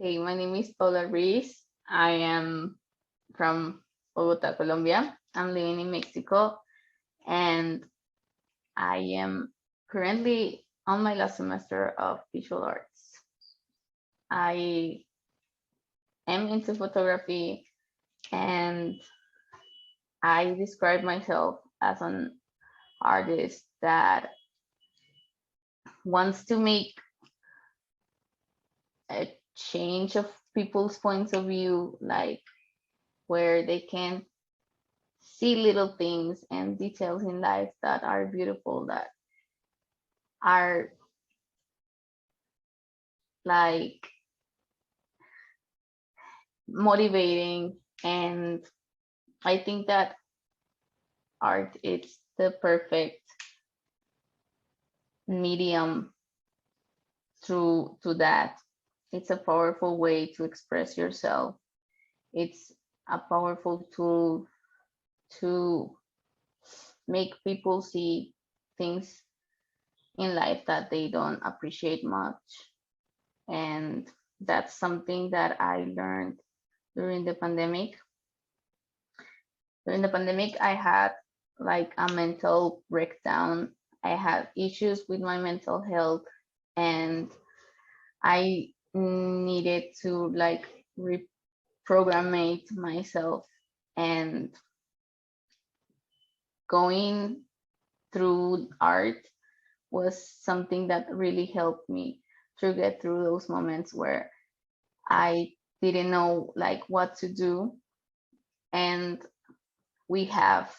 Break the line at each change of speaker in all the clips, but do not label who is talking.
Okay, my name is Paula Ruiz. I am from Bogota, Colombia. I'm living in Mexico and I am currently on my last semester of visual arts. I am into photography and I describe myself as an artist that wants to make a change of people's points of view, like where they can see little things and details in life that are beautiful, that are like motivating. And I think that art is the perfect medium to that. It's a powerful way to express yourself. It's a powerful tool to make people see things in life that they don't appreciate much. And that's something that I learned during the pandemic. During the pandemic, I had like a mental breakdown. I had issues with my mental health, and I needed to like reprogrammate myself. And going through art was something that really helped me to get through those moments where I didn't know like what to do. And we have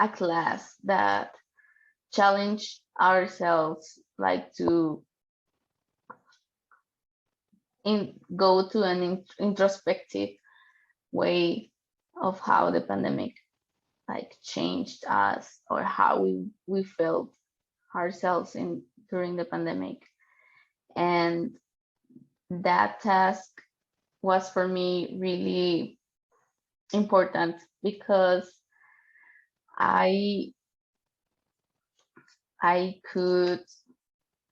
a class that challenged ourselves like to go to an introspective way of how the pandemic like changed us, or how we felt ourselves in during the pandemic. And that task was for me really important because I I could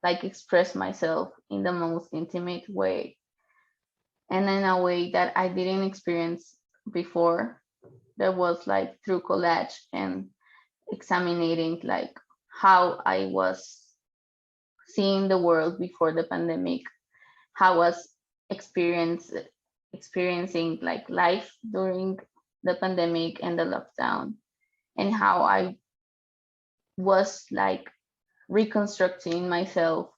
like express myself in the most intimate way, and in a way that I didn't experience before. That was like through collage and examining like how I was seeing the world before the pandemic, how I was experiencing like life during the pandemic and the lockdown, and how I was like reconstructing myself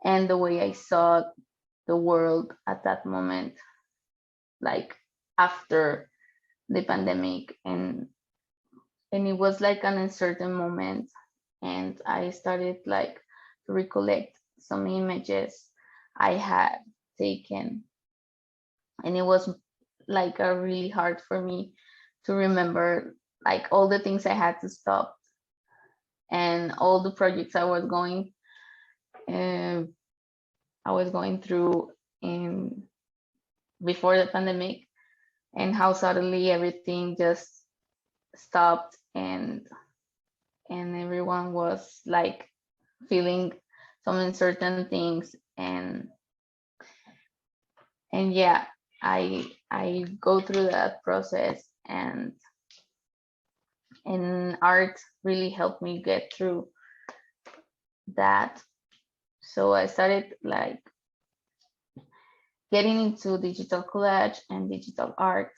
and the way I saw the world at that moment, like after the pandemic. And it was like an uncertain moment, and I started like to recollect some images I had taken, and it was like a really hard for me to remember like all the things I had to stop and all the projects uh, I was going through in before the pandemic, and how suddenly everything just stopped, and everyone was like feeling some uncertain things. And yeah, I go through that process, and art really helped me get through that. So I started like getting into digital collage and digital art,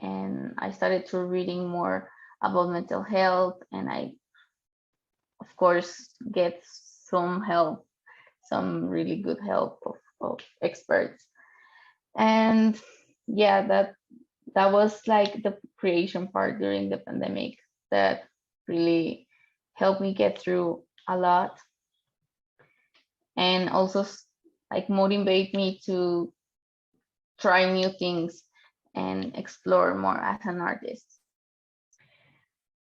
and I started to reading more about mental health, and I of course get some help, some really good help of experts. And yeah, that was like the creation part during the pandemic that really helped me get through a lot, and also like motivate me to try new things and explore more as an artist.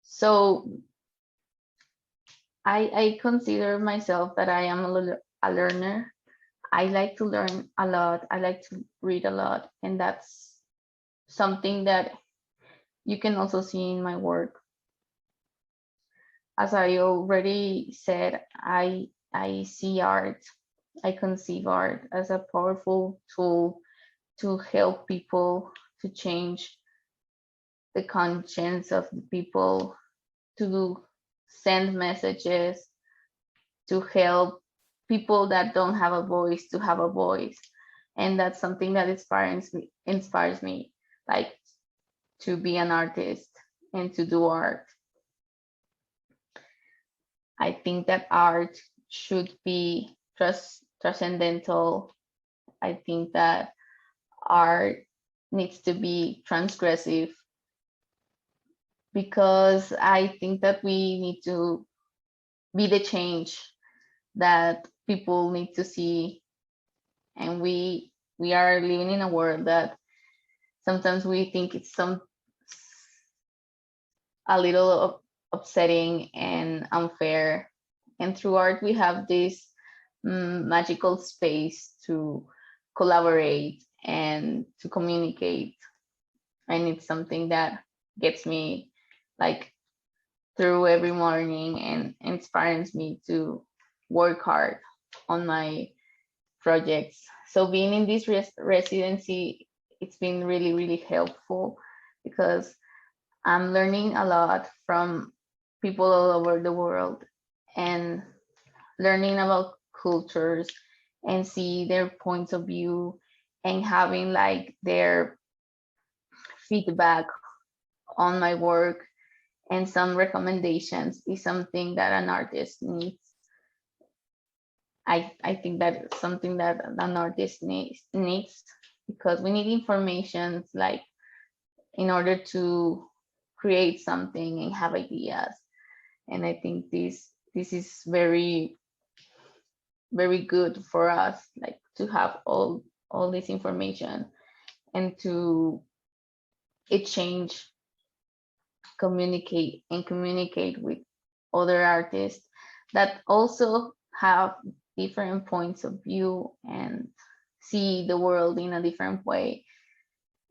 So I consider myself that I am a learner. I like to learn a lot. I like to read a lot, and that's something that you can also see in my work. As I already said, I see art I conceive art as a powerful tool to help people, to change the conscience of the people, to send messages, to help people that don't have a voice to have a voice. And that's something that inspires me, like to be an artist and to do art. I think that art should be transcendental. I think that art needs to be transgressive, because I think that we need to be the change that people need to see. And we are living in a world that sometimes we think it's a little upsetting and unfair. And through art, we have this magical space to collaborate and to communicate. And it's something that gets me like through every morning and inspires me to work hard on my projects. So being in this residency, it's been really, really helpful, because I'm learning a lot from people all over the world, and learning about cultures and see their points of view, and having like their feedback on my work and some recommendations is something that an artist needs. I think that it's something that an artist needs, because we need information like in order to create something and have ideas. And I think this is very, very good for us, like to have all this information and to exchange, communicate with other artists that also have different points of view and see the world in a different way.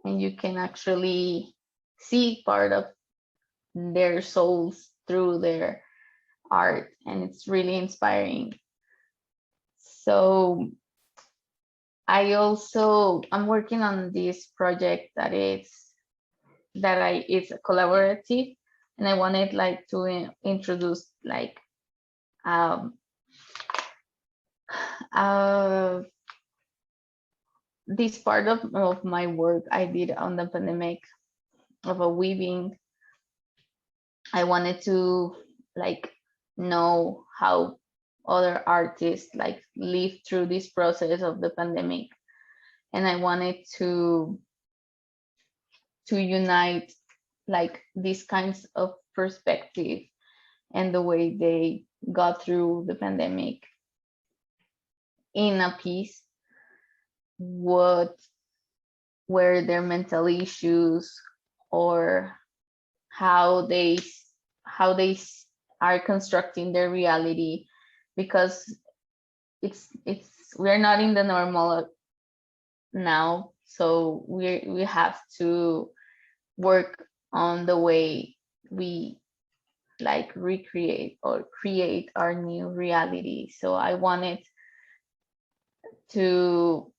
And you can actually see part of their souls through their art, and it's really inspiring. So I'm working on this project that it's collaborative, and I wanted like to introduce like um uh this part of my work I did on the pandemic of a weaving. I wanted to like know how other artists like live through this process of the pandemic, and I wanted to unite like these kinds of perspective and the way they got through the pandemic in a piece. What were their mental issues, or how they are constructing their reality, because it's we're not in the normal now, so we have to work on the way we like recreate or create our new reality. So I wanted to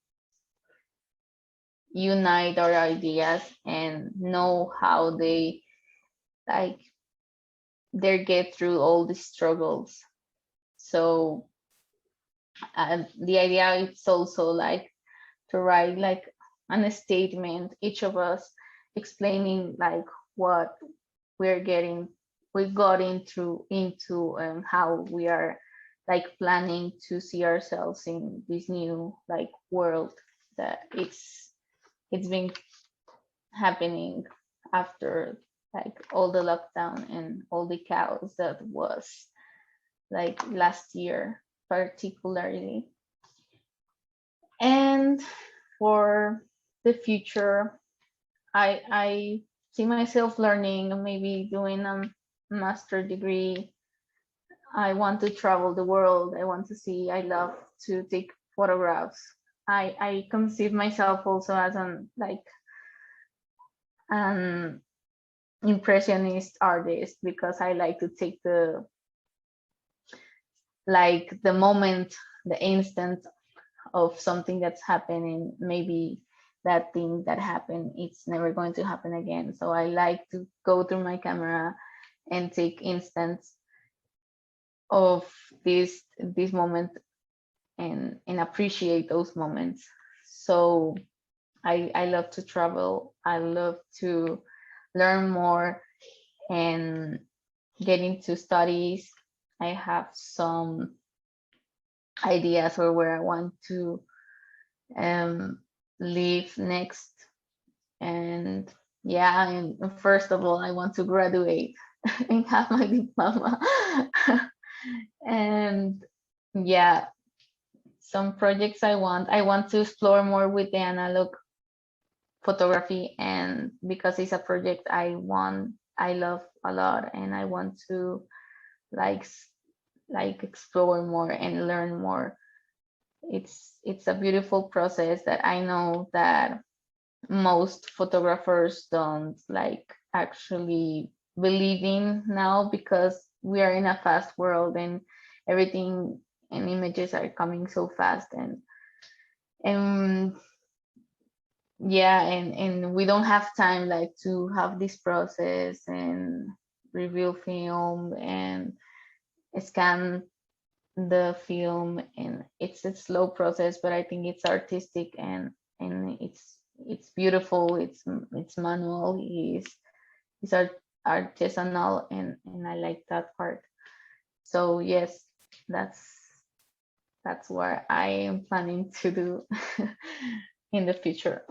unite our ideas and know how they like they get through all the struggles. So the idea is also like to write like a statement, each of us explaining like what we got into and how we are like planning to see ourselves in this new like world that it's been happening after like all the lockdown and all the chaos that was like last year particularly. And for the future, I see myself learning, maybe doing a master degree. I want to travel the world. I want to see. I love to take photographs. I conceive myself also as an impressionist artist, because I like to take the moment, the instant of something that's happening. Maybe that thing that happened, it's never going to happen again. So I like to go through my camera and take instance of this moment, and appreciate those moments. So I love to travel. I love to learn more and get into studies. I have some ideas for where I want to um, live next. And yeah, and first of all, I want to graduate and have my diploma. And yeah, some projects I want to explore more with the analog photography, and because it's a project I love a lot, and I want to like like explore more and learn more. It's a beautiful process that I know that most photographers don't like actually believe in now, because we are in a fast world, and everything and images are coming so fast, and yeah, and we don't have time like to have this process and review film and scan the film, and it's a slow process, but I think it's artistic, and it's beautiful. It's manual. It's artisanal, and I like that part. So yes, that's that's what I am planning to do in the future.